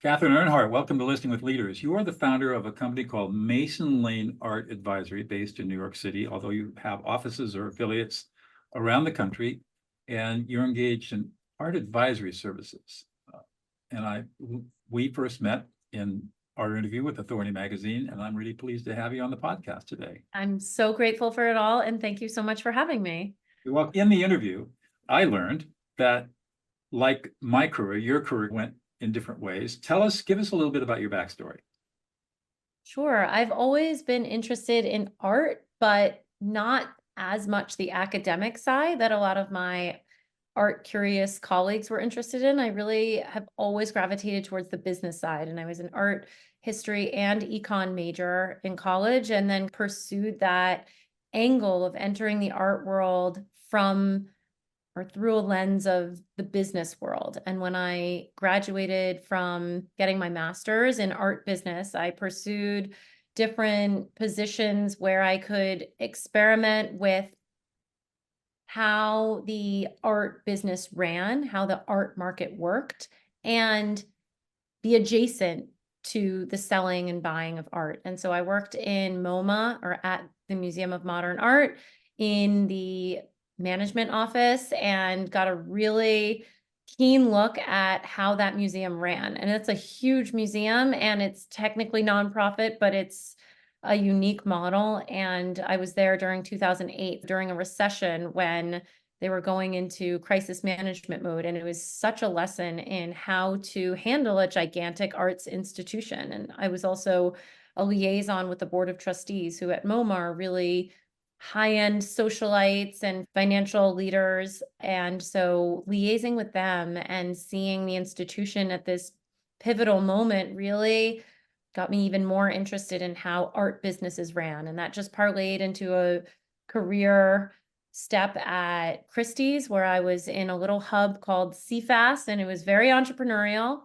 Katharine Earnhardt, welcome to Listing with Leaders. You are the founder of a company called Mason Lane Art Advisory based in New York City, although you have offices or affiliates around the country, and you're engaged in art advisory services. We first met in our interview with Authority Magazine, and I'm really pleased to have you on the podcast today. I'm so grateful for it all, and thank you so much for having me. Well, in the interview, I learned that, like my career, your career went in different ways. Give us a little bit about your backstory. Sure, I've always been interested in art, but not as much the academic side that a lot of my art curious colleagues were interested in. I really have always gravitated towards the business side, and I was an art history and econ major in college, and then pursued that angle of entering the art world from or through a lens of the business world. And when I graduated from getting my master's in art business, I pursued different positions where I could experiment with how the art business ran, how the art market worked, and be adjacent to the selling and buying of art. And so I worked in MoMA, or at the Museum of Modern Art, in the management office, and got a really keen look at how that museum ran. And it's a huge museum, and it's technically nonprofit, but it's a unique model. And I was there during 2008, during a recession when they were going into crisis management mode. And it was such a lesson in how to handle a gigantic arts institution. And I was also a liaison with the board of trustees, who at MoMA are really high-end socialites and financial leaders. And so liaising with them and seeing the institution at this pivotal moment really got me even more interested in how art businesses ran. And that just parlayed into a career step at Christie's, where I was in a little hub called CFAS, and it was very entrepreneurial.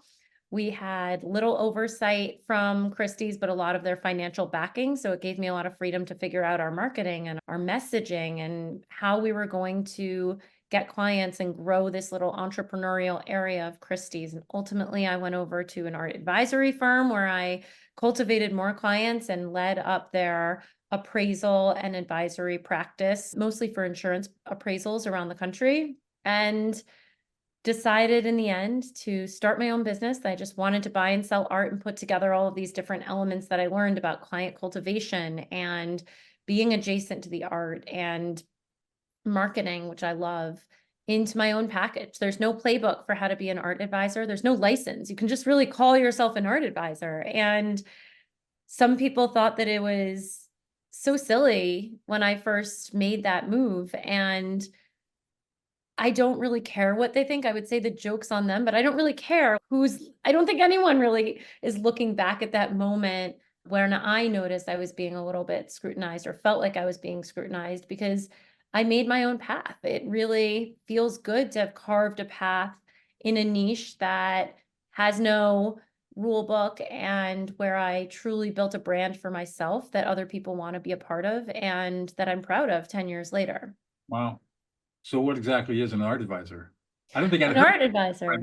We had little oversight from Christie's, but a lot of their financial backing. So it gave me a lot of freedom to figure out our marketing and our messaging and how we were going to get clients and grow this little entrepreneurial area of Christie's. And ultimately, I went over to an art advisory firm where I cultivated more clients and led up their appraisal and advisory practice, mostly for insurance appraisals around the country. And decided in the end to start my own business. I just wanted to buy and sell art and put together all of these different elements that I learned about client cultivation and being adjacent to the art and marketing, which I love, into my own package. There's no playbook for how to be an art advisor. There's no license. You can just really call yourself an art advisor. And some people thought that it was so silly when I first made that move. And I don't really care what they think. I would say the joke's on them, but I don't really care I don't think anyone really is looking back at that moment when I noticed I was being a little bit scrutinized or felt like I was being scrutinized, because I made my own path. It really feels good to have carved a path in a niche that has no rule book, and where I truly built a brand for myself that other people want to be a part of and that I'm proud of 10 years later. Wow. So what exactly is an art advisor? I don't think I'd An heard. art advisor.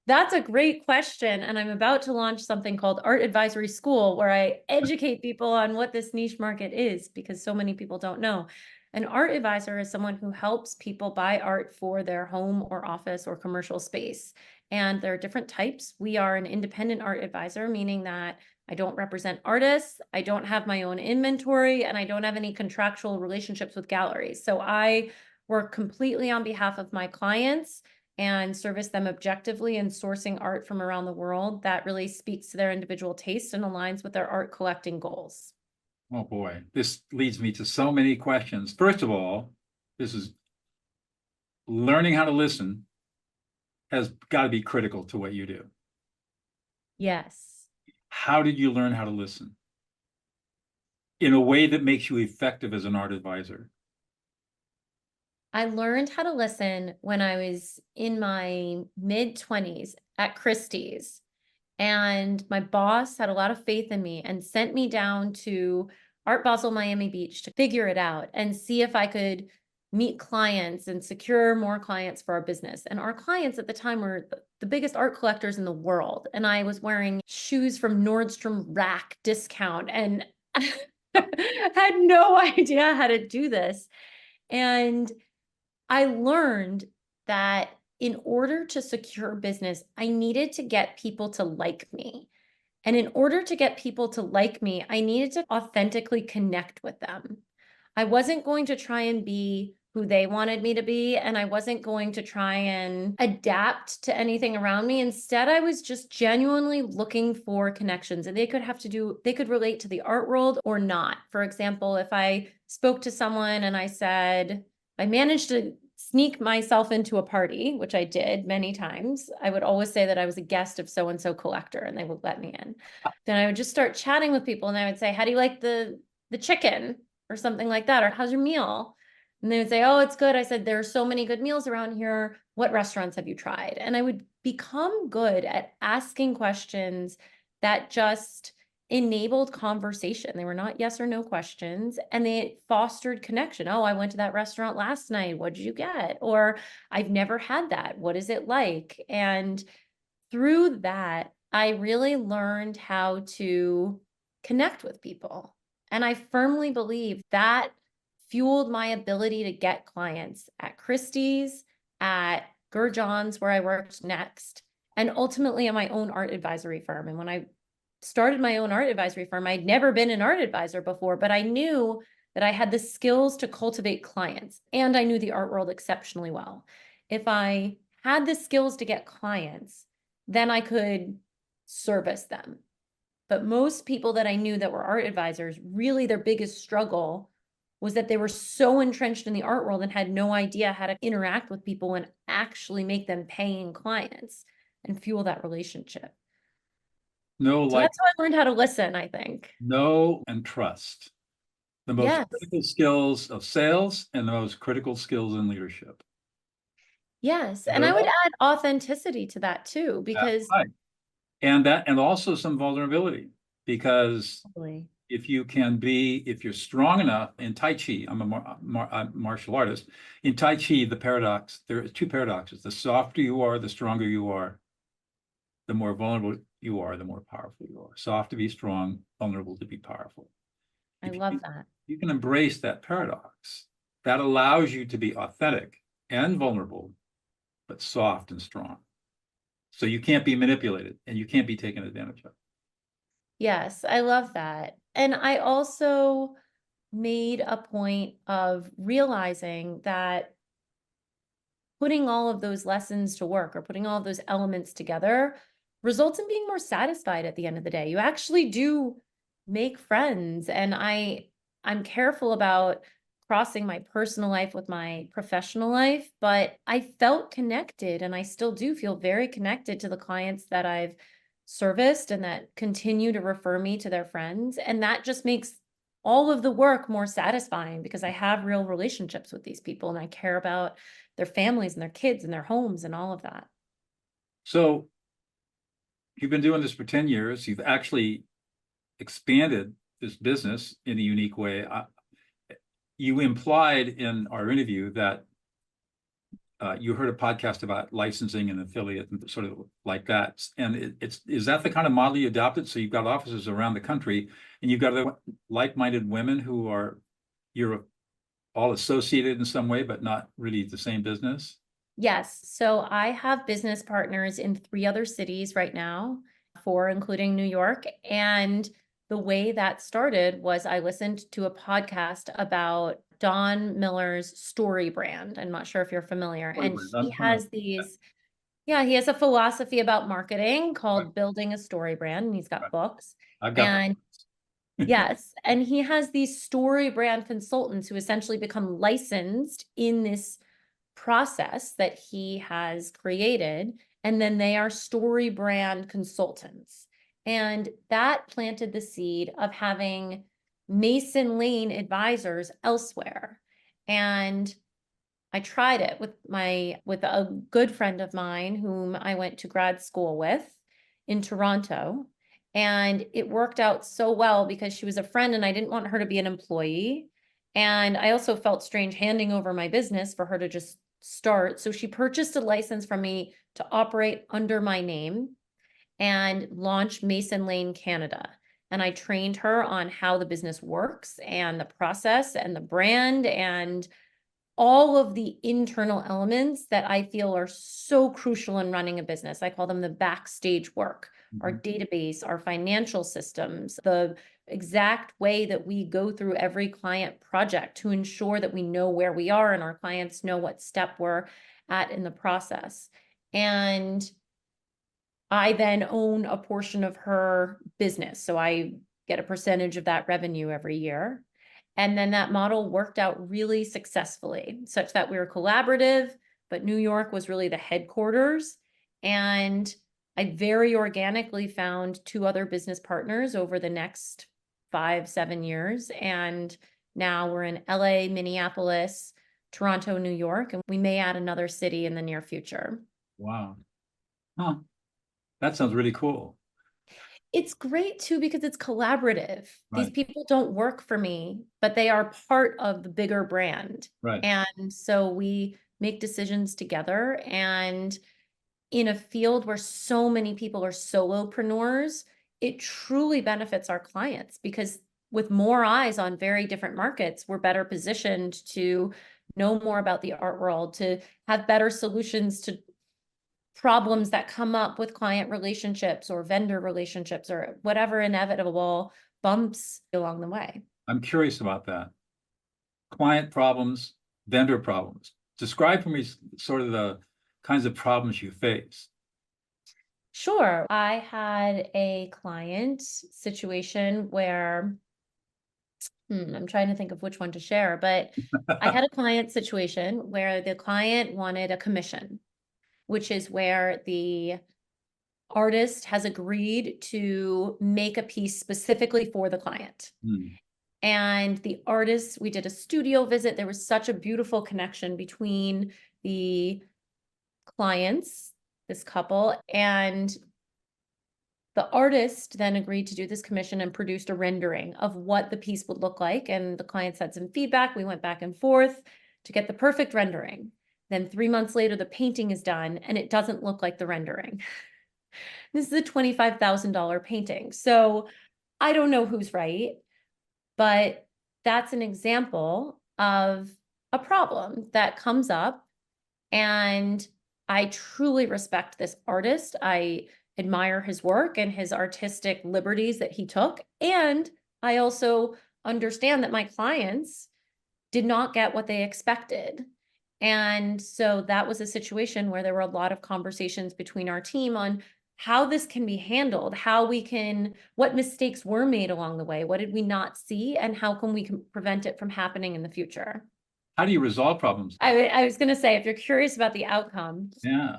That's a great question. And I'm about to launch something called Art Advisory School, where I educate people on what this niche market is, because so many people don't know. An art advisor is someone who helps people buy art for their home or office or commercial space. And there are different types. We are an independent art advisor, meaning that I don't represent artists, I don't have my own inventory, and I don't have any contractual relationships with galleries. So I work completely on behalf of my clients and service them objectively in sourcing art from around the world that really speaks to their individual taste and aligns with their art collecting goals. Oh boy, this leads me to so many questions. First of all, this is learning how to listen has got to be critical to what you do. Yes. How did you learn how to listen in a way that makes you effective as an art advisor? I learned how to listen when I was in my mid-20s at Christie's. And my boss had a lot of faith in me and sent me down to Art Basel Miami Beach to figure it out and see if I could meet clients and secure more clients for our business. And our clients at the time were the biggest art collectors in the world. And I was wearing shoes from Nordstrom Rack discount and had no idea how to do this. And I learned that in order to secure business, I needed to get people to like me. And in order to get people to like me, I needed to authentically connect with them. I wasn't going to try and be who they wanted me to be, and I wasn't going to try and adapt to anything around me. Instead, I was just genuinely looking for connections, and they could relate to the art world or not. For example, if I spoke to someone and I said, I managed to sneak myself into a party, which I did many times. I would always say that I was a guest of so-and-so collector and they would let me in. Then I would just start chatting with people and I would say, how do you like the chicken or something like that? Or how's your meal? And they would say, oh, it's good. I said, there are so many good meals around here. What restaurants have you tried? And I would become good at asking questions that just enabled conversation. They were not yes or no questions, and they fostered connection. Oh, I went to that restaurant last night. What did you get? Or I've never had that. What is it like? And through that, I really learned how to connect with people. And I firmly believe that fueled my ability to get clients at Christie's, at Gurjohn's, where I worked next, and ultimately at my own art advisory firm. And when I started my own art advisory firm, I'd never been an art advisor before, but I knew that I had the skills to cultivate clients and I knew the art world exceptionally well. If I had the skills to get clients, then I could service them. But most people that I knew that were art advisors, really their biggest struggle was that they were so entrenched in the art world and had no idea how to interact with people and actually make them paying clients and fuel that relationship. Know, So like, that's how I learned how to listen, I think. know and trust. The most Yes. critical skills of sales and the most critical skills in leadership. Yes. And They're I would all- add authenticity to that too, That's because right. And also some vulnerability, because if you're strong enough in Tai Chi, I'm a martial artist. In Tai Chi, there are two paradoxes. The softer you are, the stronger you are. The more vulnerable you are, the more powerful you are. Soft to be strong, vulnerable to be powerful. I If love that. you can embrace that paradox, that allows you to be authentic and vulnerable, but soft and strong. So you can't be manipulated and you can't be taken advantage of. Yes, I love that. And I also made a point of realizing that putting all of those lessons to work or putting all of those elements together results in being more satisfied at the end of the day. You actually do make friends. And I'm careful about crossing my personal life with my professional life, but I felt connected and I still do feel very connected to the clients that I've serviced and that continue to refer me to their friends. And that just makes all of the work more satisfying because I have real relationships with these people and I care about their families and their kids and their homes and all of that. So you've been doing this for 10 years. You've actually expanded this business in a unique way. You implied in our interview that you heard a podcast about licensing and affiliate and sort of like that. And is that the kind of model you adopted? So you've got offices around the country and you've got other like-minded women who you're all associated in some way, but not really the same business? Yes. So I have business partners in 3 other cities right now, 4 including New York. And the way that started was I listened to a podcast about Don Miller's story brand. I'm not sure if you're familiar. And he has he has a philosophy about marketing called building a story brand, and he's got books. I've got And yes, and he has these story brand consultants who essentially become licensed in this process that he has created, and then they are story brand consultants. And that planted the seed of having Mason Lane advisors elsewhere. And I tried it with a good friend of mine whom I went to grad school with in Toronto. And it worked out so well because she was a friend and I didn't want her to be an employee. And I also felt strange handing over my business for her to just start. So she purchased a license from me to operate under my name and launch Mason Lane Canada. And I trained her on how the business works and the process and the brand and all of the internal elements that I feel are so crucial in running a business. I call them the backstage work, our database, our financial systems, the exact way that we go through every client project to ensure that we know where we are and our clients know what step we're at in the process. And I then own a portion of her business. So I get a percentage of that revenue every year. And then that model worked out really successfully, such that we were collaborative, but New York was really the headquarters. And I very organically found two other business partners over the next 5-7 years. And now we're in LA, Minneapolis, Toronto, New York, and we may add another city in the near future. Wow. Huh. That sounds really cool. It's great too because it's collaborative. These Right. people don't work for me, but they are part of the bigger brand. Right. And so we make decisions together. And in a field where so many people are solopreneurs, it truly benefits our clients because with more eyes on very different markets, we're better positioned to know more about the art world, to have better solutions to problems that come up with client relationships or vendor relationships or whatever inevitable bumps along the way. I'm curious about that. Client problems, vendor problems. Describe for me sort of the kinds of problems you face. Sure. I had a client situation where, I'm trying to think of which one to share, but I had a client situation where the client wanted a commission, which is where the artist has agreed to make a piece specifically for the client. And the artist, we did a studio visit. There was such a beautiful connection between the clients, this couple, and the artist then agreed to do this commission and produced a rendering of what the piece would look like. And the clients had some feedback. We went back and forth to get the perfect rendering. Then 3 months later, the painting is done and it doesn't look like the rendering. This is a $25,000 painting. So I don't know who's right, but that's an example of a problem that comes up. And I truly respect this artist. I admire his work and his artistic liberties that he took. And I also understand that my clients did not get what they expected. And so that was a situation where there were a lot of conversations between our team on how this can be handled, what mistakes were made along the way, what did we not see, and how can we prevent it from happening in the future. How do you resolve problems? I was going to say, if you're curious about the outcome, Yeah.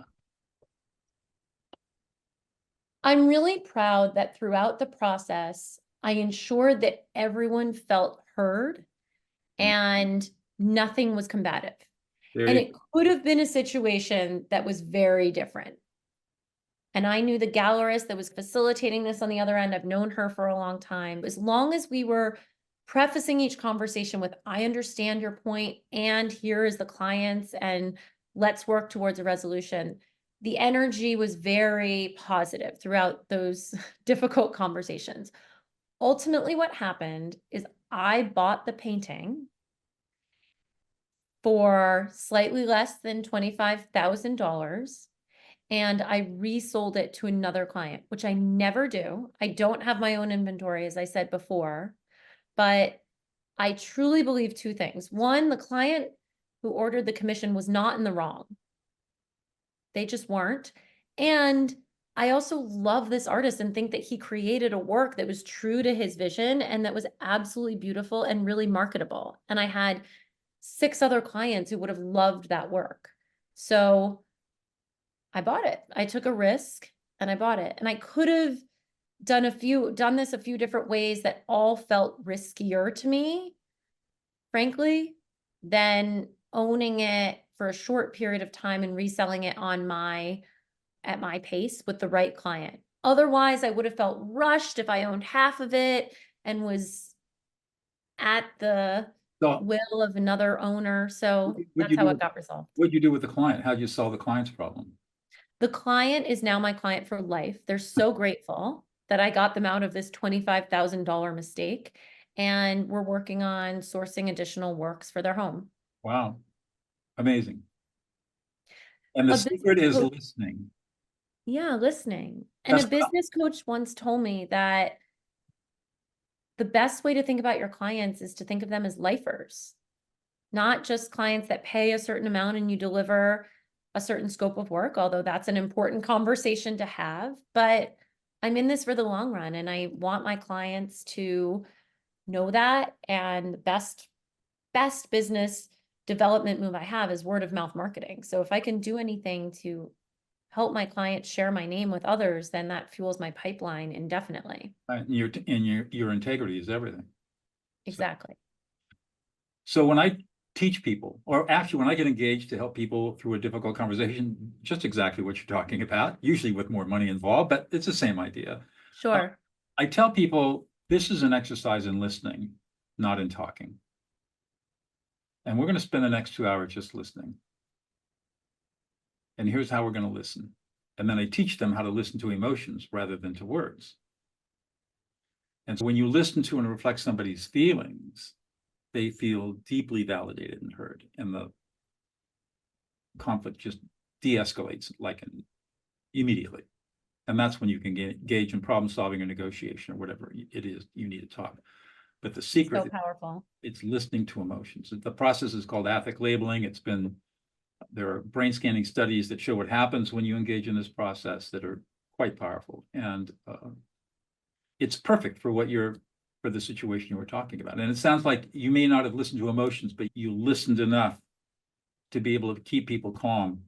I'm really proud that throughout the process, I ensured that everyone felt heard and nothing was combative. And it could have been a situation that was very different. And I knew the gallerist that was facilitating this on the other end. I've known her for a long time. As long as we were prefacing each conversation with, I understand your point, and here is the clients, and let's work towards a resolution. The energy was very positive throughout those difficult conversations. Ultimately, what happened is I bought the painting for slightly less than $25,000. And I resold it to another client, which I never do. I don't have my own inventory, as I said before, but I truly believe two things. One, the client who ordered the commission was not in the wrong. They just weren't. And I also love this artist and think that he created a work that was true to his vision and that was absolutely beautiful and really marketable. And I had 6 other clients who would have loved that work. So I bought it. I took a risk and I bought it. And I could have done this a few different ways that all felt riskier to me, frankly, than owning it for a short period of time and reselling it at my pace with the right client. Otherwise, I would have felt rushed if I owned half of it and was at the So will of another owner. So what'd that's you how do it with, got resolved. what'd you do with the client? How'd you solve the client's problem? The client is now my client for life. They're so grateful that I got them out of this $25,000 mistake. And we're working on sourcing additional works for their home. Wow, amazing. And the A business secret is coach, listening. yeah, listening. And a That's what business coach once told me that the best way to think about your clients is to think of them as lifers, not just clients that pay a certain amount and you deliver a certain scope of work, although that's an important conversation to have. But I'm in this for the long run and I want my clients to know that. And the best business development move I have is word of mouth marketing. So if I can do anything to help my clients share my name with others, then that fuels my pipeline indefinitely. your integrity is everything. Exactly. So when I teach people, or actually when I get engaged to help people through a difficult conversation, just exactly what you're talking about, usually with more money involved, but it's the same idea. Sure. I tell people this is an exercise in listening, not in talking. And we're going to spend the next 2 hours just listening. And here's how we're going to listen. And then I teach them how to listen to emotions rather than to words. And so when you listen to and reflect somebody's feelings, they feel deeply validated and heard, and the conflict just de-escalates like immediately. And that's when you can engage in problem solving or negotiation or whatever it is you need to talk. But the secret, So powerful. it's listening to emotions. The process is called affect labeling. There are brain scanning studies that show what happens when you engage in this process that are quite powerful. And it's perfect for for the situation you were talking about. And it sounds like you may not have listened to emotions, but you listened enough to be able to keep people calm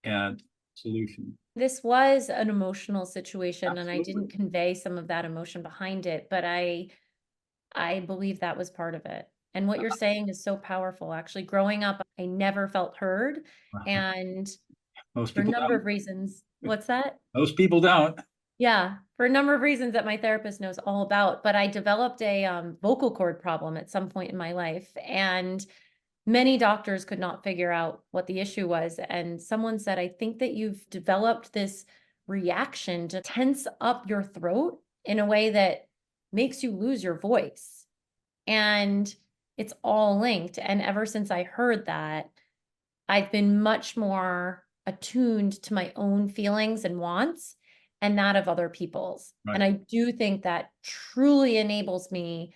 and solution. This was an emotional situation and I Absolutely. didn't convey some of that emotion behind it, but I believe that was part of it. And what you're saying is so powerful. Actually, growing up, I never felt heard. And Most for a people number don't. of reasons, what's that? Most people don't. Yeah, for a number of reasons that my therapist knows all about, but I developed a vocal cord problem at some point in my life, and many doctors could not figure out what the issue was. And someone said, I think that you've developed this reaction to tense up your throat in a way that makes you lose your voice. And it's all linked. And ever since I heard that, I've been much more attuned to my own feelings and wants and that of other people's. Right. And I do think that truly enables me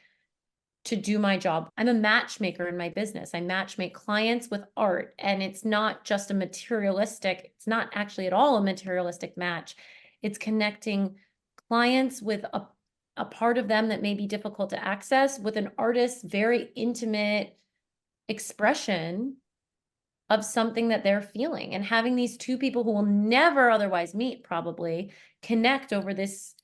to do my job. I'm a matchmaker in my business. I matchmake clients with art, and it's not just a materialistic, it's not actually at all a materialistic match. It's connecting clients with a part of them that may be difficult to access with an artist's very intimate expression of something that they're feeling, and having these two people who will never otherwise meet probably connect over this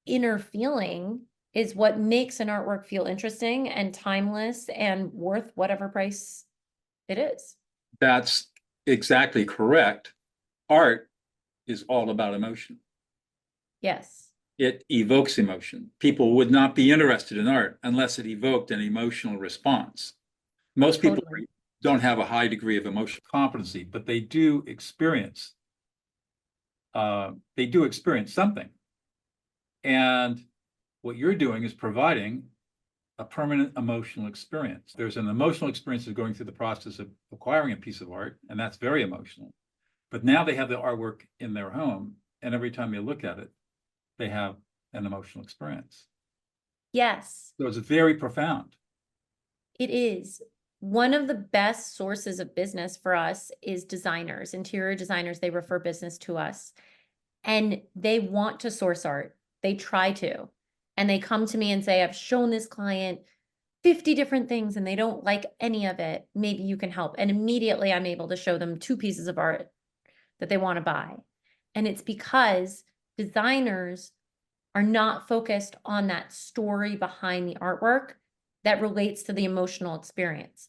inner feeling is what makes an artwork feel interesting and timeless and worth whatever price it is. That's exactly correct. Art is all about emotion. Yes. It evokes emotion. People would not be interested in art unless it evoked an emotional response. Most people Totally. don't have a high degree of emotional competency, but they do experience something. And what you're doing is providing a permanent emotional experience. There's an emotional experience of going through the process of acquiring a piece of art, and that's very emotional. But now they have the artwork in their home, and every time they look at it, they have an emotional experience. Yes, So it's very profound. it is. One of the best sources of business for us is designers, interior designers. They refer business to us and they want to source art. They try to. And they come to me and say, I've shown this client 50 different things and they don't like any of it. Maybe you can help. And immediately I'm able to show them 2 pieces of art that they want to buy. And it's because designers are not focused on that story behind the artwork that relates to the emotional experience.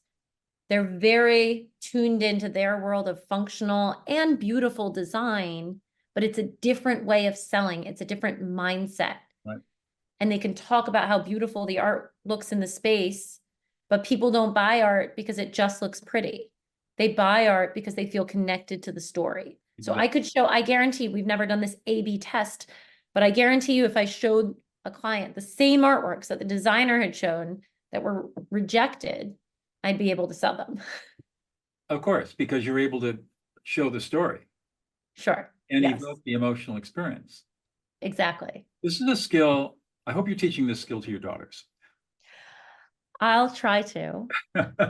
They're very tuned into their world of functional and beautiful design, but it's a different way of selling. It's a different mindset. Right. and they can talk about how beautiful the art looks in the space, but people don't buy art because it just looks pretty. They buy art because they feel connected to the story. So I could show, I guarantee, we've never done this A/B test, but I guarantee you if I showed a client the same artworks that the designer had shown that were rejected, I'd be able to sell them. Of course, because you're able to show the story Sure. and Yes, evoke the emotional experience. exactly. This is a skill. I hope you're teaching this skill to your daughters. I'll try to.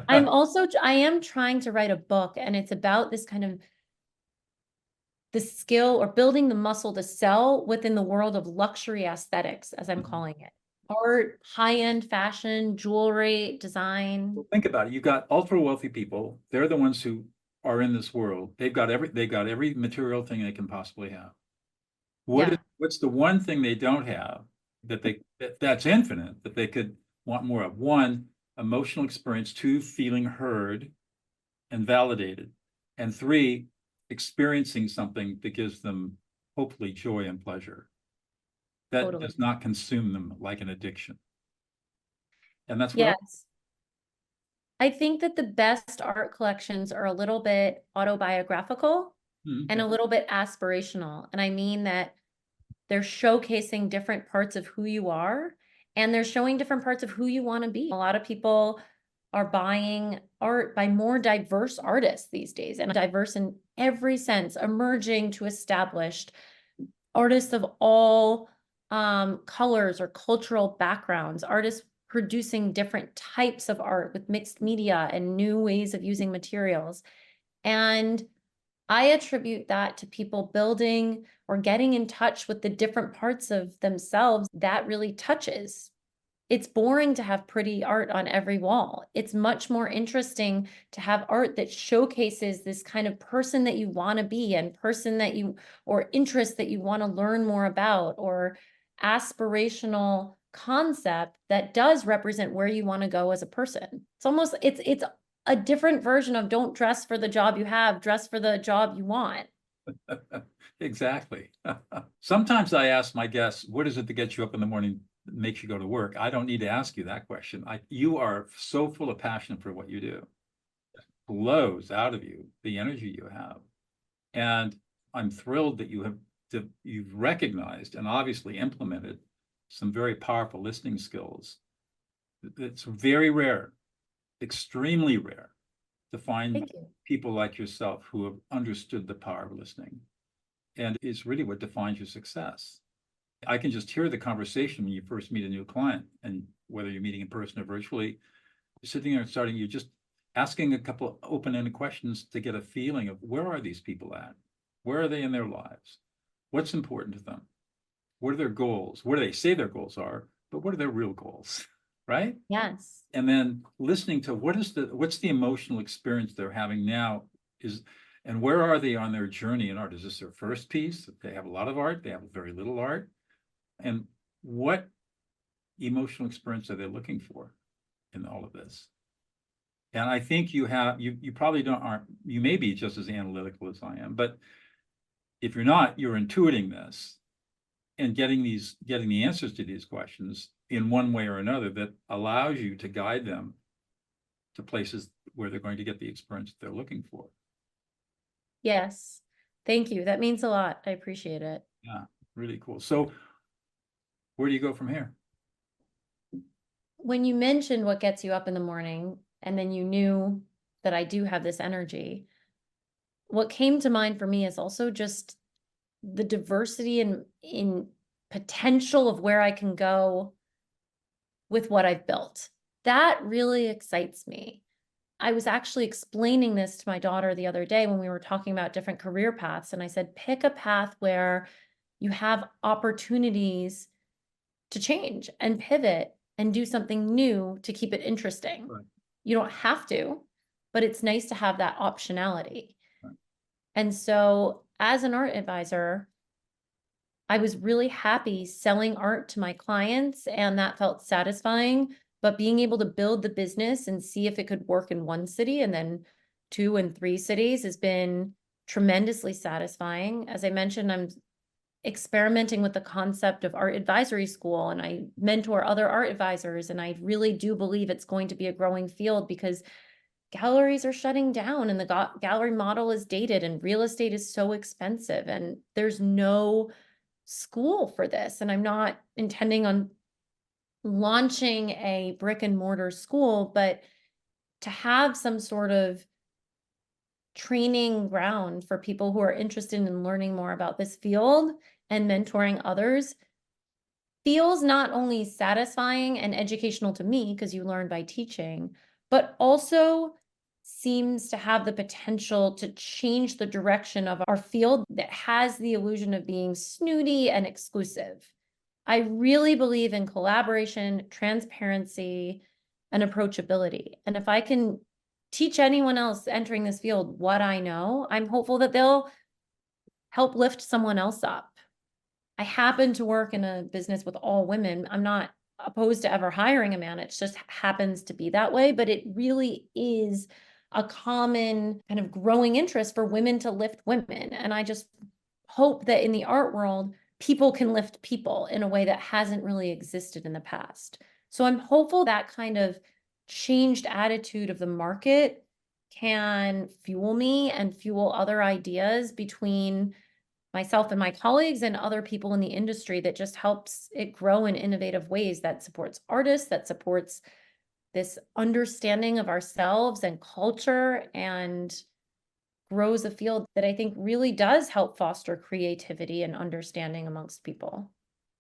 I am trying to write a book, and it's about this kind of the skill or building the muscle to sell within the world of luxury aesthetics, as I'm calling it. Art, high-end fashion, jewelry, design. Well, think about it. You've got ultra wealthy people. They're the ones who are in this world. They've got every material thing they can possibly have. What's the one thing they don't have that's infinite that they could want more of? One, emotional experience. Two, feeling heard and validated. And three, experiencing something that gives them hopefully joy and pleasure. That Totally. does not consume them like an addiction. And that's what Yes. I think that the best art collections are a little bit autobiographical and a little bit aspirational. And I mean that they're showcasing different parts of who you are, and they're showing different parts of who you want to be. A lot of people are buying art by more diverse artists these days, and diverse in every sense, emerging to established artists of all colors or cultural backgrounds, artists producing different types of art with mixed media and new ways of using materials. And I attribute that to people building or getting in touch with the different parts of themselves that really touches. It's boring to have pretty art on every wall. It's much more interesting to have art that showcases this kind of person that you want to be and person that you, or interest that you want to learn more about, or aspirational concept that does represent where you want to go as a person. It's a different version of don't dress for the job you have, dress for the job you want. Exactly. Sometimes I ask my guests, what is it that gets you up in the morning, makes you go to work? I don't need to ask you that question. You are so full of passion for what you do. It flows out of you, the energy you have. And I'm thrilled that you've recognized and obviously implemented some very powerful listening skills. It's very rare, extremely rare, to find people like yourself who have understood the power of listening. And it's really what defines your success. I can just hear the conversation when you first meet a new client, and whether you're meeting in person or virtually, you're sitting there and you're just asking a couple of open-ended questions to get a feeling of where are these people at? Where are they in their lives? What's important to them? What are their goals? What do they say their goals are, but what are their real goals, right? Yes. And then listening to what's the emotional experience they're having now and where are they on their journey in art? Is this their first piece? They have a lot of art, they have very little art. And what emotional experience are they looking for in all of this? And I think you probably you may be just as analytical as I am, but if you're not, you're intuiting this and getting the answers to these questions in one way or another that allows you to guide them to places where they're going to get the experience they're looking for. Yes. Thank you. That means a lot. I appreciate it. Yeah, really cool. So where do you go from here? When you mentioned what gets you up in the morning, and then you knew that I do have this energy, what came to mind for me is also just the diversity in potential of where I can go with what I've built. That really excites me. I was actually explaining this to my daughter the other day when we were talking about different career paths. And I said, pick a path where you have opportunities to change and pivot and do something new to keep it interesting. Right. You don't have to, but it's nice to have that optionality. Right. And so as an art advisor, I was really happy selling art to my clients, and that felt satisfying. But being able to build the business and see if it could work in one city and then 2 and 3 cities has been tremendously satisfying. As I mentioned, I'm experimenting with the concept of art advisory school, and I mentor other art advisors, and I really do believe it's going to be a growing field because galleries are shutting down and the gallery model is dated and real estate is so expensive and there's no school for this. And I'm not intending on launching a brick and mortar school, but to have some sort of training ground for people who are interested in learning more about this field and mentoring others feels not only satisfying and educational to me, because you learn by teaching, but also seems to have the potential to change the direction of our field that has the illusion of being snooty and exclusive. I really believe in collaboration, transparency, and approachability. And if I can teach anyone else entering this field what I know, I'm hopeful that they'll help lift someone else up. I happen to work in a business with all women. I'm not opposed to ever hiring a man. It just happens to be that way, but it really is a common kind of growing interest for women to lift women. And I just hope that in the art world, people can lift people in a way that hasn't really existed in the past. So I'm hopeful that kind of changed attitude of the market can fuel me and fuel other ideas between myself and my colleagues and other people in the industry that just helps it grow in innovative ways that supports artists, that supports this understanding of ourselves and culture, and grows a field that I think really does help foster creativity and understanding amongst people.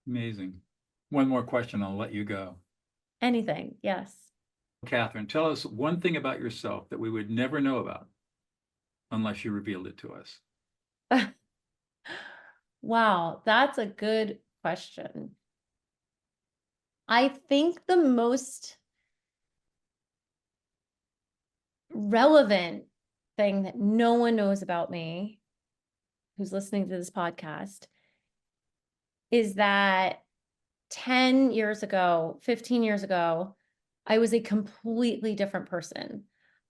Amazing. One more question, I'll let you go. Anything, yes. Katharine, tell us one thing about yourself that we would never know about unless you revealed it to us. Wow, that's a good question. I think the most relevant thing that no one knows about me who's listening to this podcast is that 10 years ago, 15 years ago, I was a completely different person.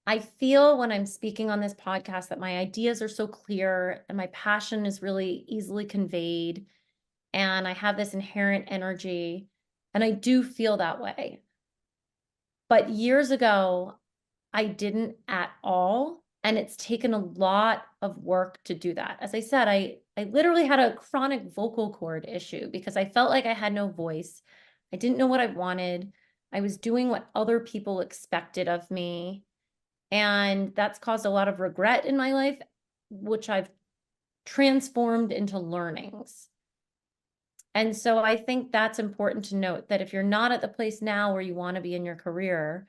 I feel when I'm speaking on this podcast that my ideas are so clear and my passion is really easily conveyed, and I have this inherent energy, and I do feel that way. But years ago, I didn't at all. And it's taken a lot of work to do that. As I said, I literally had a chronic vocal cord issue because I felt like I had no voice. I didn't know what I wanted. I was doing what other people expected of me. And that's caused a lot of regret in my life, which I've transformed into learnings. And so I think that's important to note, that if you're not at the place now where you want to be in your career,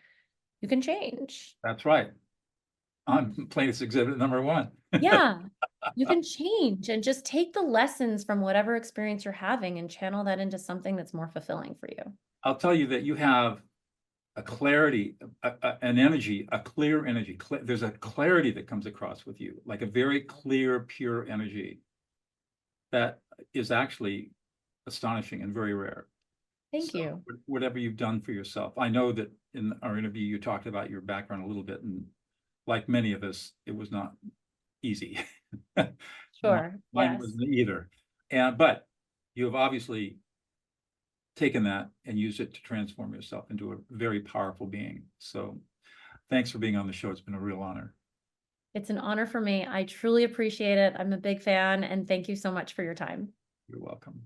you can change. That's right. On plaintiff's exhibit number 1. Yeah, you can change and just take the lessons from whatever experience you're having and channel that into something that's more fulfilling for you. I'll tell you that you have a clarity, an energy, a clear energy. There's a clarity that comes across with you, like a very clear, pure energy that is actually astonishing and very rare. Thank you. Whatever you've done for yourself. I know that in our interview, you talked about your background a little bit, and like many of us, it was not easy. Sure. Mine Yes. wasn't either. But you have obviously taken that and used it to transform yourself into a very powerful being. So thanks for being on the show. It's been a real honor. It's an honor for me. I truly appreciate it. I'm a big fan, and thank you so much for your time. You're welcome.